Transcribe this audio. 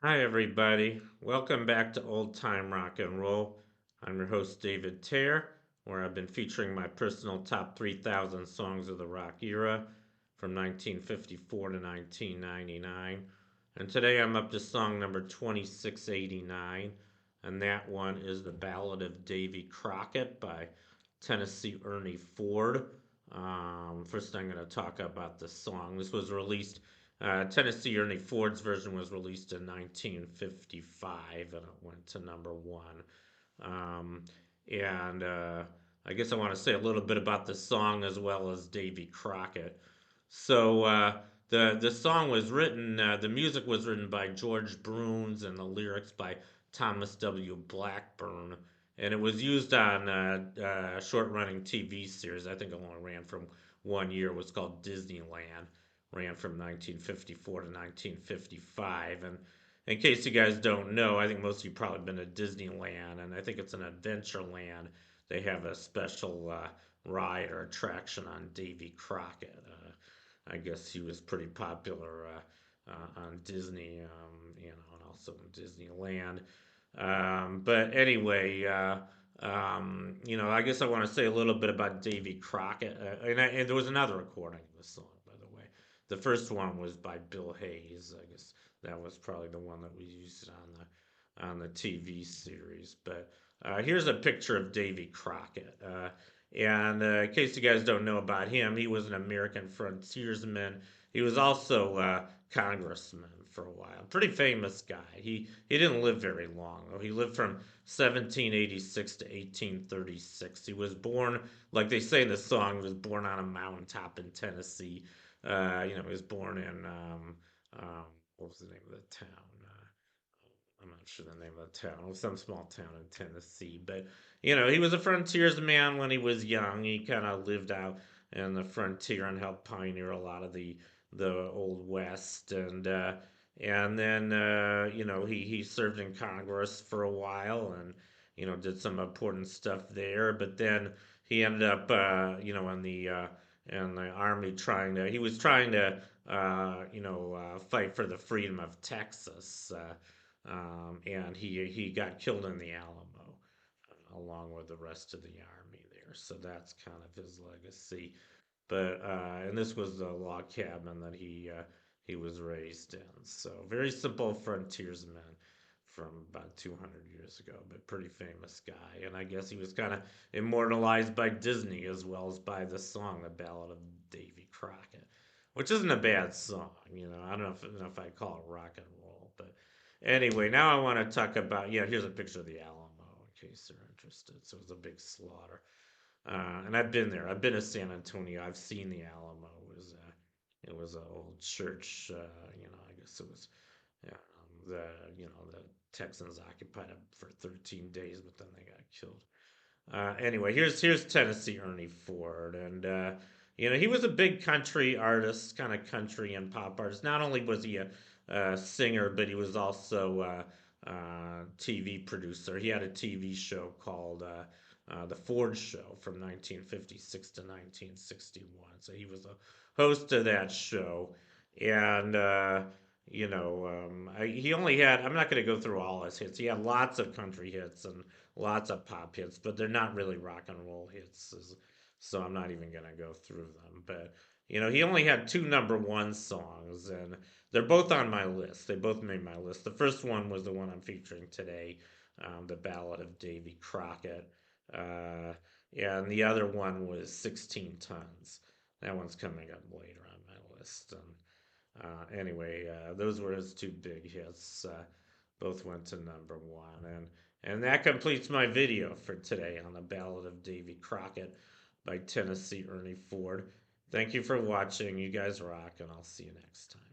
Hi, everybody. Welcome back to Old Time Rock and Roll. I'm your host, David Tare, where I've been featuring my personal top 3,000 songs of the rock era from 1954 to 1999. And today I'm up to song number 2689, and that one is The Ballad of Davy Crockett by Tennessee Ernie Ford. First, I'm going to talk about the song. This was released Tennessee Ernie Ford's version was released in 1955 and it went to number one. Um, and I guess I want to say a little bit about the song as well as Davy Crockett. So the song was written, the music was written by George Bruns and the lyrics by Thomas W. Blackburn. And it was used on a short running TV series. I think it only ran from 1 year. It was called Disneyland, ran from 1954 to 1955. And in case you guys don't know, I think most of you probably been to Disneyland, and I think it's an adventure land. They have a special ride or attraction on Davy Crockett. I guess he was pretty popular on Disney, and also in Disneyland. But anyway, I guess I want to say a little bit about Davy Crockett. And there was another recording of the song, by the way. The first one was by Bill Hayes. I guess that was probably the one that we used on the TV series. But here's a picture of Davy Crockett. And in case you guys don't know about him, he was an American frontiersman. He was also a congressman for a while. Pretty famous guy. He didn't live very long though. He lived from 1786 to 1836. He was born, like they say in the song, he was born on a mountaintop in Tennessee. He was born in what was the name of the town? I'm not sure the name of the town. It was some small town in Tennessee. But, he was a frontiersman when he was young. He kind of lived out in the frontier and helped pioneer a lot of the old West. And then, he served in Congress for a while and, did some important stuff there. But then he ended up, in the army he was trying to, fight for the freedom of Texas. And he got killed in the Alamo along with the rest of the army there. So that's kind of his legacy. But and this was the log cabin that he was raised in. So very simple frontiersman from about 200 years ago, but pretty famous guy. And I guess he was kind of immortalized by Disney as well as by the song, The Ballad of Davy Crockett, which isn't a bad song. I don't know if I call it rock and roll, but anyway, now I want to talk about, yeah, here's a picture of the Alamo in case they're interested. So it was a big slaughter. And I've been there. I've been to San Antonio. I've seen the Alamo. It was an old church. I guess it was yeah, the Texans occupied it for 13 days, but then they got killed. Anyway, here's Tennessee Ernie Ford, and he was a big country artist, kind of country and pop artist. Not only was he a singer, but he was also a TV producer. He had a TV show called The Ford Show from 1956 to 1961. So he was a host of that show, and he only had. I'm not going to go through all his hits. He had lots of country hits and lots of pop hits, but they're not really rock and roll hits, so I'm not even going to go through them. But he only had two number one songs, and they're both on my list. They both made my list. The first one was the one I'm featuring today, the Ballad of Davy Crockett. And the other one was 16 Tons. That one's coming up later on my list. Anyway, those were his two big hits. Both went to number one. And that completes my video for today on the Ballad of Davy Crockett by Tennessee Ernie Ford. Thank you for watching. You guys rock, and I'll see you next time.